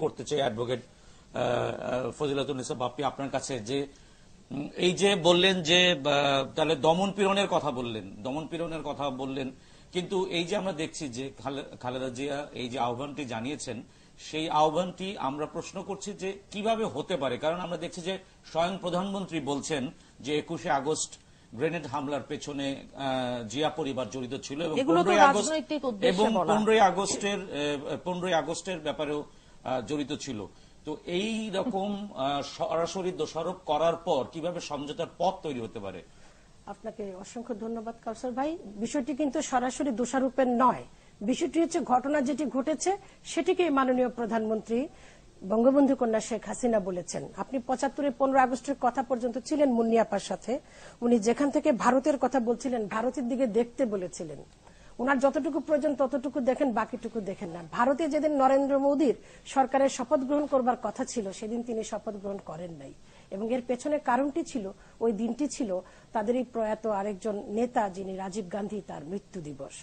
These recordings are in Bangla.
করতে চাই অ্যাডভোকেট ফজিলাতুন্নেসা বাপ্পি আপনার কাছে, যে এই যে বললেন যে তাহলে দমন পীড়নের কথা বললেন, কিন্তু এই যে আমরা দেখছি যে খালেদা জিয়া এই যে আহ্বানটি জানিয়েছেন, সেই আহ্বানটি আমরা প্রশ্ন করছি যে কিভাবে হতে পারে। কারণ আমরা দেখছি যে স্বয়ং প্রধানমন্ত্রী বলছেন যে 21শে আগস্ট গ্রেনেড হামলার পেছনে জিয়া পরিবার জড়িত ছিল এবং 15ই আগস্টের ব্যাপারেও জড়িত ছিল। তো এই রকম সরাসরি দোষারোপ করার পর কিভাবে সমঝোতার পথ তৈরি হতে পারে? আপনাকে অসংখ্য ধন্যবাদ কাউসার ভাই। বিষয়টি কিন্তু সরাসরি দোষারোপের নয়, বিষয়টি হচ্ছে ঘটনা যেটি ঘটেছে সেটিকে মাননীয় প্রধানমন্ত্রী বঙ্গবন্ধু কন্যা শেখ হাসিনা বলেছেন। আপনি 75-এর 15 আগস্টের কথা পর্যন্ত ছিলেন মুন্নিয়াপার সাথে, উনি যেখান থেকে ভারতের কথা বলছিলেন ভারতের দিকে দেখতে বলেছিলেন। ওনার যতটুকু প্রয়োজন ততটুকু দেখেন, বাকিটুকু দেখেন না। ভারতে যেদিন নরেন্দ্র মোদীর সরকারের শপথ গ্রহণ করবার কথা ছিল সেদিন তিনি শপথ গ্রহণ করেন নাই, এবং এর পেছনে কারণটি ছিল ওই দিনটি ছিল তাদেরই প্রয়াত আরেকজন নেতা যিনি রাজীব গান্ধী, তার মৃত্যু দিবস।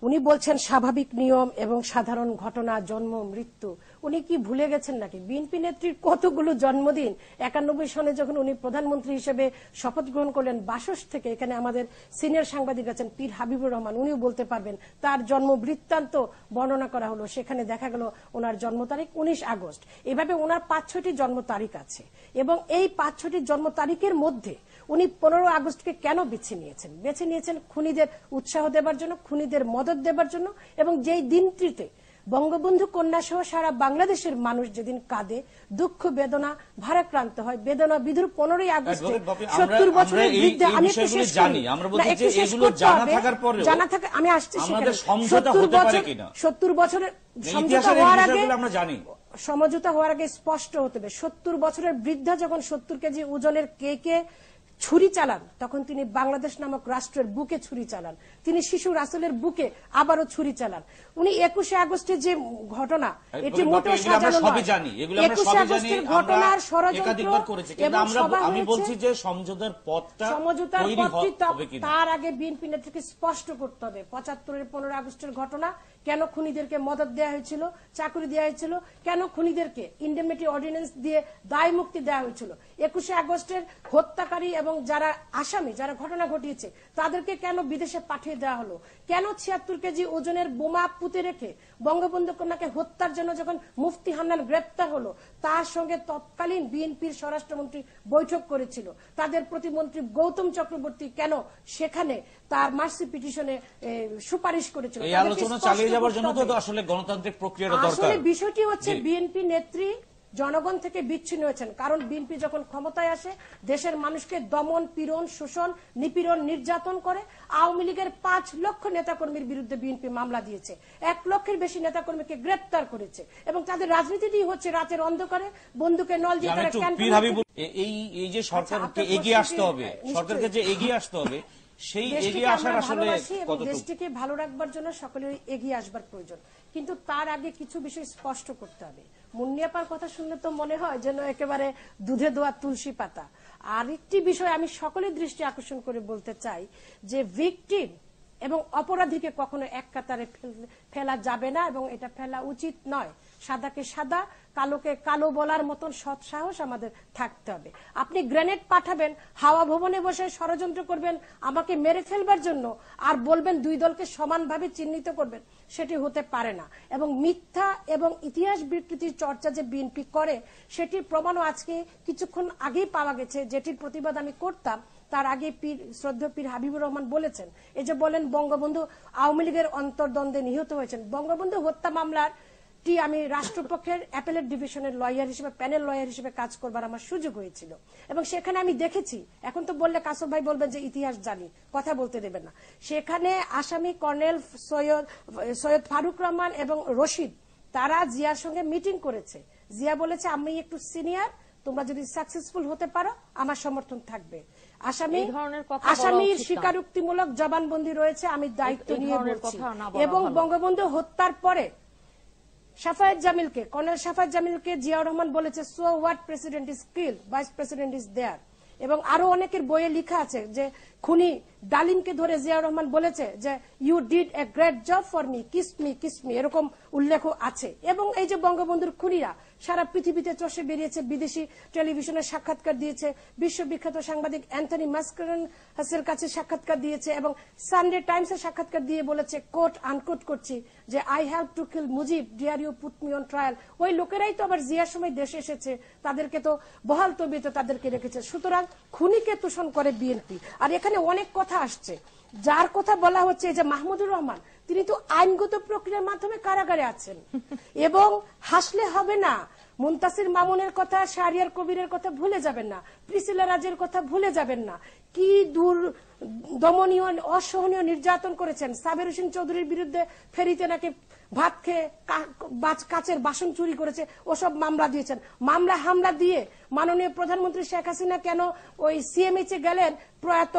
উনি বলছেন স্বাভাবিক নিয়ম এবং সাধারণ ঘটনা, জন্ম মৃত্যু। উনি কি ভুলে গেছেন নাকি বিএনপি নেত্রীর কতগুলো জন্মদিন? 91 সনে যখন উনি প্রধানমন্ত্রী হিসেবে শপথ গ্রহণ করলেন বাসস থেকে, এখানে আমাদের সিনিয়র সাংবাদিক আছেন পীর হাবিবুর রহমান, উনিও বলতে পারবেন, তার জন্ম বৃত্তান্ত বর্ণনা করা হলো। সেখানে দেখা গেল ওনার জন্ম তারিখ 19 আগস্ট। এভাবে ওনার 5-6টি জন্ম তারিখ আছে, এবং এই 5-6টি জন্ম তারিখের মধ্যে উনি 15 আগস্টকে কেন বেছে নিয়েছেন খুনিদের উৎসাহ দেবার জন্য, খুনিদের মদত দেবার জন্য, এবং যেই দিনটিতে বঙ্গবন্ধু কন্যা সহ সারা বাংলাদেশের মানুষ যেদিন কাঁদে, দুঃখ বেদনা ভারাক্রান্ত হয়, বেদনা বিধুর 15ই আগস্টে 70 বছরের বৃদ্ধা। আমি একটু শেষ করি, জানা থাকে আমি আসছি সেখানে। 70 বছরের সমঝোতা হওয়ার আগে স্পষ্ট হতে হবে, 70 বছরের বৃদ্ধা যখন 70 কেজি ওজনের কেকে ছুরি চালান, তখন তিনি বাংলাদেশ নামক রাষ্ট্রের বুকে ছুরি চালান, তিনি শিশু রাসেলের বুকে আবারও ছুরি চালান। উনি 21শে আগস্টের যে ঘটনা, এটি মোটেও সাজানো নয়। 21শে আগস্টের ঘটনার ষড়যন্ত্র, আমি বলছি যে সমঝোতার পথটা তার আগে বিএনপি নেত্রীকে স্পষ্ট করতে হবে 75-এর 15 আগস্টের ঘটনা, কেন খুনিদেরকে মদত দেওয়া হয়েছিল, চাকরি দেওয়া হয়েছিল, কেন খুনিদেরকে ইন্ডেমনিটি অর্ডিন্যান্স দিয়ে দায় মুক্তি দেওয়া হয়েছিল, 21শে আগস্টের হত্যাকারী এবং যারা আসামি, যারা ঘটনা ঘটিয়েছে তাদেরকে কেন বিদেশে পাঠিয়ে দেওয়া হলো, কেন 76 কেজি ওজনের বোমা পুঁতে রেখে বঙ্গবন্ধু কন্যাকে হত্যার জন্য যখন মুফতি হান্নান গ্রেপ্তার হলো তার সঙ্গে তৎকালীন বিএনপির স্বরাষ্ট্রমন্ত্রী বৈঠক করেছিল, তাদের প্রতিমন্ত্রী গৌতম চক্রবর্তী কেন সেখানে তার মার্সি পিটিশনে সুপারিশ করেছিল। এই আলোচনা চালিয়ে যাওয়ার জন্য তো আসলে গণতান্ত্রিক প্রক্রিয়াটা দরকার। আসলে বিষয়টি হচ্ছে বিএনপি নেত্রী জনগণ থেকে বিচ্ছিন্ন হয়েছেন, কারণ বিএনপি যখন ক্ষমতায় আসে দেশের মানুষকে দমন, পীড়ন, শোষণ, নিপীড়ন, নির্যাতন করে। আওয়ামী লীগের 5 লক্ষ নেতাকর্মীর বিরুদ্ধে বিএনপি মামলা দিয়েছে, 1 লক্ষের বেশি নেতাকর্মীকে গ্রেপ্তার করেছে, এবং তাদের রাজনীতিটি হচ্ছে রাতের অন্ধকারে বন্দুকের নল দিয়ে তারা এই যে সরকারকে এগিয়ে আসতে হবে, সরকারকে যে এগিয়ে আসতে হবে, সেই এগিয়ে আসার আসলে দেশটিকে ভালো রাখবার জন্য সকলের এগিয়ে আসবার প্রয়োজন, কিন্তু তার আগে কিছু বিষয় স্পষ্ট করতে হবে। মুন্নিয়াপার কথা শুনলে তো মনে হয় যেন একেবারে দুধে দোয়া তুলসী পাতা। আরেকটি বিষয় আমি সকলের দৃষ্টি আকর্ষণ করে বলতে চাই যে ভিকটিম এবং অপরাধীকে কখনো এক কাতারে ফেলা যাবে না, এবং এটা ফেলা উচিত নয়। সাদাকে সাদা, কালোকে কালো বলার মতন সৎ সাহস আমাদের থাকতে হবে। আপনি গ্রেনেড পাঠাবেন, হাওয়া ভবনে বসে ষড়যন্ত্র করবেন আমাকে মেরে ফেলবার জন্য, আর বলবেন 2 দলকে সমানভাবে চিহ্নিত করবেন, সেটি হতে পারে না। এবং মিথ্যা এবং ইতিহাস বিকৃতির চর্চা যে বিএনপি করে সেটির প্রমাণও আজকে কিছুক্ষণ আগেই পাওয়া গেছে, যেটির প্রতিবাদ আমি করতাম। তার আগে শ্রদ্ধেয় পীর হাবিবুর রহমান বলেছেন, এই যে বলেন বঙ্গবন্ধু আওয়ামী লীগের অন্তর্দ্বন্দ্বে নিহত হয়েছেন, বঙ্গবন্ধু হত্যা মামলার আমি রাষ্ট্রপক্ষের অ্যাপেলেট ডিভিশনের লয়ার হিসেবে, প্যানেল লয়ার হিসেবে কাজ করবার আমার সুযোগ হয়েছিল, এবং সেখানে আমি দেখেছি, এখন তো বললে কাসম ভাই বলবেন যে ইতিহাস জানি, কথা বলতে দেবেন না, সেখানে আসামি কর্নেল সৈয়দ ফারুক রহমান এবং রশিদ তারা জিয়ার সঙ্গে মিটিং করেছে। জিয়া বলেছে আমি একটু সিনিয়র, তোমরা যদি সাকসেসফুল হতে পারো আমার সমর্থন থাকবে। আসামির স্বীকারোক্তিমূলক জবানবন্দি রয়েছে, আমি দায়িত্ব নিয়ে বলছি। এবং বঙ্গবন্ধু হত্যার পরে শাফায়েত জামিলকে, কর্নেল শাফায়েত জামিলকে জিয়াউর রহমান বলেছে so what, president is killed, vice president is there. এবং আরো অনেকের বইয়ে লেখা আছে যে খুনি ডালিমকে ধরে জিয়াউর রহমান বলেছে যে you did a great job for me, kiss me, এরকম উল্লেখ আছে। এবং এই যে বঙ্গবন্ধুর খুনিরা সারা পৃথিবীতে চষে বেরিয়েছে, বিদেশি টেলিভিশনে সাক্ষাৎকার দিয়েছে, বিশ্ববিখ্যাত সাংবাদিক অ্যান্থনি মাস্কারেনহাসের কাছে সাক্ষাৎকার দিয়েছে এবং সানডে টাইমসে সাক্ষাৎকার দিয়ে বলেছে, কোট আনকোট করছি, যে I have to kill Mujib, dear you put me on trial. ওই লোকেরাই তো আবার জিয়ার সময় দেশে এসেছে, তাদেরকে তো বহাল তবিয়তে তাদেরকে রেখেছে। সুতরাং খুনিকে তোষণ করে বিএনপি। আর এখানে অনেক কথা আসছে, যার কথা বলা হচ্ছে যে মাহমুদুর রহমান, তিনি তো আইনগত প্রক্রিয়ার মাধ্যমে কারাগারে আছেন। এবং হাসলে হবে না, মুনতাসির মামুনের কথা, শাহরিয়ার কবিরের কথা ভুলে যাবেন না, প্রিসিলা রাজের কথা ভুলে যাবেন না। কি দমনীয় অসহনীয় নির্যাতন করেছেন। সাবের হোসেন চৌধুরীর বিরুদ্ধে ফেরিতে নাকি ভাত খেয়ে কাচের বাসন চুরি করেছে, ওসব মামলা দিয়েছেন। মামলা হামলা দিয়ে মাননীয় প্রধানমন্ত্রী শেখ হাসিনা কেন ওই সিএমএইচে গেলেন, প্রয়াত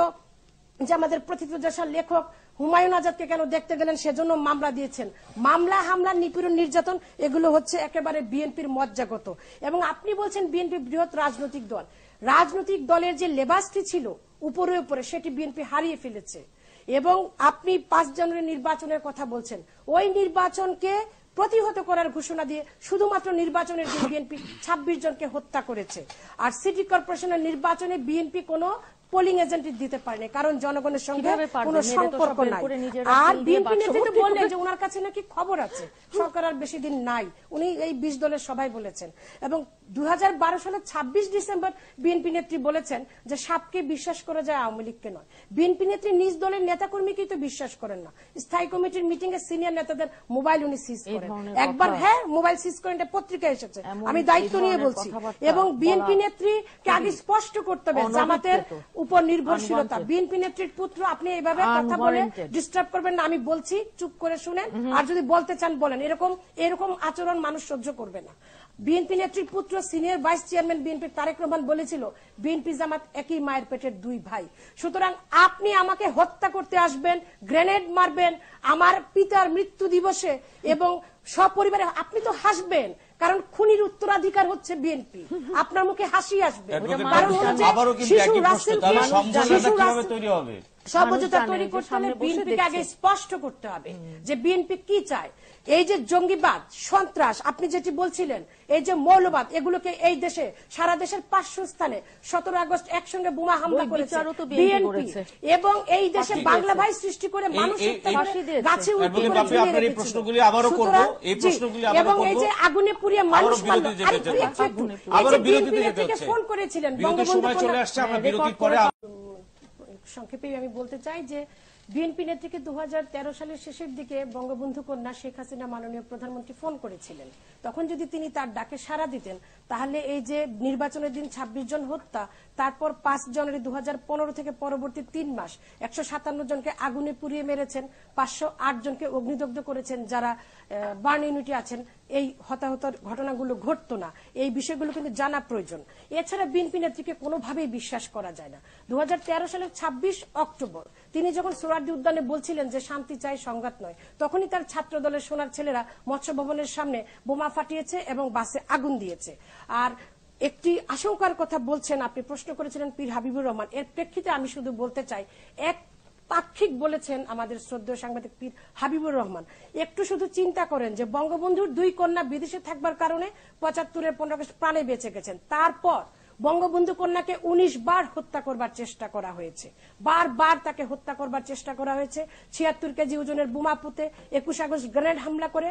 যে আমাদের প্রথিতযশা লেখক হুমায়ুন আজাদকে কেন দেখতে গেলেন, সেজন্য মামলা দিয়েছেন। মামলা হামলা, নিপীড়ন, নির্যাতন, এগুলো হচ্ছে একেবারে বিএনপির মজ্জাগত। এবং আপনি বলছেন বিএনপি বৃহৎ রাজনৈতিক দল, রাজনৈতিক দলের যে লেবাসটি ছিল উপরে উপরে, সেটি বিএনপি হারিয়ে ফেলেছে। এবং আপনি 5 জানুয়ারি নির্বাচনের কথা বলছেন, ওই নির্বাচনকে প্রতিহত করার ঘোষণা দিয়ে শুধুমাত্র নির্বাচনের দিন বিএনপি 26 জনকে হত্যা করেছে। আর সিটি কর্পোরেশনের নির্বাচনে বিএনপি কোনো পোলিং এজেন্ট দিতে পারেনি, কারণ জনগণের সঙ্গে কোনো সম্পর্ক নাই। আর বিএনপি নেতৃত্ব বললেন যে ওনার কাছে নাকি খবর আছে, সরকার আর বেশি দিন নাই, উনি এই 20 দলের সবাই বলেছেন। এবং 2012 সালের 26 ডিসেম্বর বিএনপি নেত্রী বলেছেন যে সাপকে বিশ্বাস করা যায়, আওয়ামী লীগকে নয়। বিএনপি নেত্রী নিজ দলের নেতাকর্মীকেই তো বিশ্বাস করেন না। স্থায়ী কমিটির মিটিং এ সিনিয়র নেতাদের মোবাইল উনি সিজ করেন, একবার হ্যাঁ মোবাইল সিজ করেন, এটা পত্রিকায় এসেছে, আমি দায়িত্ব নিয়ে বলছি। এবং বিএনপি নেত্রীকে আগে স্পষ্ট করতে হবে জামাতের উপর নির্ভরশীলতা। বিএনপি নেত্রীর পুত্র, আপনি এইভাবে কথা বলে ডিস্টার্ব করবেন না, আমি বলছি, চুপ করে শুনেন, আর যদি বলতে চান বলেন। এরকম আচরণ মানুষ সহ্য করবে না। বিএনপি নেত্রীর পুত্র senior vice chairman BNP Tarique Rahman বলেছিল বিএনপি জামাত একই মায়ের পেটের 2 ভাই। সুতরাং আপনি আমাকে হত্যা করতে আসবেন, গ্রেনেড মারবেন আমার পিতার মৃত্যু দিবসে এবং সপরিবারে, আপনি তো হাসবেন, কারণ খুনির উত্তরাধিকার হচ্ছে বিএনপি। আপনার মুখে হাসি আসবে, কারণ সমঝোতা তৈরি করতে হলে বিএনপিকে আগে স্পষ্ট করতে হবে যে বিএনপি কি চায়। এই যে জঙ্গিবাদ, সন্ত্রাস, আপনি যেটি বলছিলেন, এই যে মৌলবাদ, এগুলোকে এই দেশে সারা দেশের 500 স্থানে 17 আগস্ট একসঙ্গে বোমা হামলা করেছে বিএনপি। এবং এই দেশে বাংলা ভাই সৃষ্টি করে মানুষ গাছে উঠে এবং এই যে আগুনে পুড়িয়ে মানুষ মারল। ফোন করেছিলেন বঙ্গবন্ধু। সংক্ষেপে আমি বলতে চাই যে বিএনপি নেত্রীকে 2013 সালের শেষের দিকে বঙ্গবন্ধু কন্যা শেখ হাসিনা মাননীয় প্রধানমন্ত্রী ফোন করেছিলেন। তখন যদি তিনি তার ডাকে সাড়া দিতেন, তাহলে এই যে নির্বাচনের দিন 26 জন হত্যা, তারপর 5 জানুয়ারি 2015 থেকে পরবর্তী 3 মাস 157 জনকে আগুনে পুড়িয়ে মেরেছেন, 508 জনকে অগ্নিদগ্ধ করেছেন, যারা বার্ন ইউনিটে আছেন, এই হতাহতের ঘটনাগুলো ঘটতো না। এই বিষয়গুলো কিন্তু জানা প্রয়োজন। এছাড়া বিএনপি নেত্রীকে কোনোভাবেই বিশ্বাস করা যায় না। 2013 সালের 26 অক্টোবর তিনি যখন সোহরাওয়ার্দী উদ্যানে বলছিলেন যে শান্তি চাই, সংঘাত নয়, তখনই তার ছাত্র দলের সোনার ছেলেরা মৎস্য ভবনের সামনে বোমা ফাটিয়েছে এবং বাসে আগুন দিয়েছে। আর একটি আশঙ্কার কথা বলছেন, আপনি প্রশ্ন করেছিলেন পীর হাবিবুর রহমান, এর প্রেক্ষিতে আমি শুধু বলতে চাই, এক পাক্ষিক বলেছেন আমাদের শ্রদ্ধেয় সাংবাদিক পীর হাবিবুর রহমান, একটু শুধু চিন্তা করেন যে বঙ্গবন্ধুর 2 কন্যা বিদেশে থাকবার কারণে 75-এর 15 আগস্ট প্রাণে বেঁচে গেছেন। তারপর বঙ্গবন্ধু কন্যাকে 19 বার হত্যা করবার চেষ্টা করা হয়েছে, বারবার তাকে হত্যা করবার চেষ্টা করা হয়েছে। 76 কেজি ওজনের বোমা পুঁতে 21 আগস্ট গ্রেনেড হামলা করে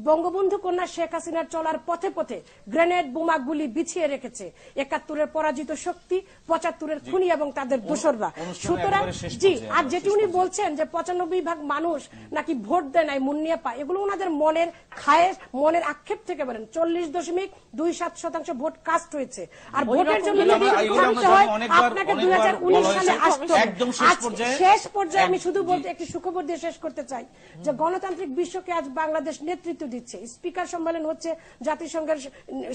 বঙ্গবন্ধু কন্যা শেখ হাসিনার চলার পথে পথে গ্রেনেড বোমা গুলি বিছিয়ে রেখেছে 71-এর পরাজিত শক্তি, 75-এর খুনি এবং তাদের দোসররা। সুতরাং জি, আর যেটি উনি বলছেন যে 95% মানুষ নাকি ভোট দেয় নাই, মুন্নিয়াপা, এগুলো ওনাদের মনের খায়েশ, মনের আক্ষেপ থেকে বলেন। 40.27% ভোট কাস্ট হয়েছে। আর ভোটের জন্য যদি থামতে হয় আপনাকে 2019 সালে আসতে হবে। শেষ পর্যায়ে আমি শুধু বলতে একটি সুখবর দিয়ে শেষ করতে চাই যে গণতান্ত্রিক বিশ্বকে আজ বাংলাদেশ নেতৃত্ব দিচ্ছে। স্পিকার সম্মেলন হচ্ছে জাতিসংঘের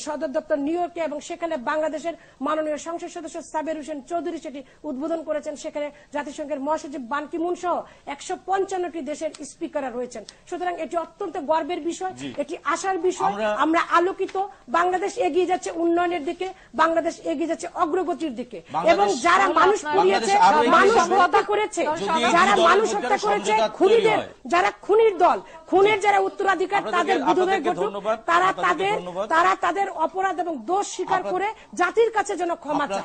সদর দপ্তর নিউ ইয়র্কে এবং সেখানে বাংলাদেশের মাননীয় সংসদ সদস্য সাবের হোসেন চৌধুরী সেটি উদ্বোধন করেছেন। সেখানে জাতিসংঘের মহাসচিব বান কি মুন সহ 155টি দেশের স্পিকাররা রয়েছেন। সুতরাং এটি অত্যন্ত গর্বের বিষয়, এটি আশার বিষয়। আমরা আলোকিত, বাংলাদেশ এগিয়ে যাচ্ছে উন্নয়নের দিকে, বাংলাদেশ এগিয়ে যাচ্ছে অগ্রগতির দিকে, বাংলাদেশ- এবং যারা মানুষ পুড়িয়েছে, বাংলাদেশ আরো এগিয়ে মানুষ যাবে। হত্যা করেছে, যদি যারা দুই দলের মানুষ মধ্যে হত্যা একটা করেছে, সমঝোতা খুনিদের, তৈরি হয়। যারা খুনির দল, খুনের যারা উত্তরাধিকার, তাদের বিধবে আপনাদেরকে ঘটুক, ধন্যবাদ, তারা আপনাদেরকে তাদের ধন্যবাদ। তাদের অপরাধ এবং দোষ স্বীকার করে জাতির কাছে যেন ক্ষমা চায়।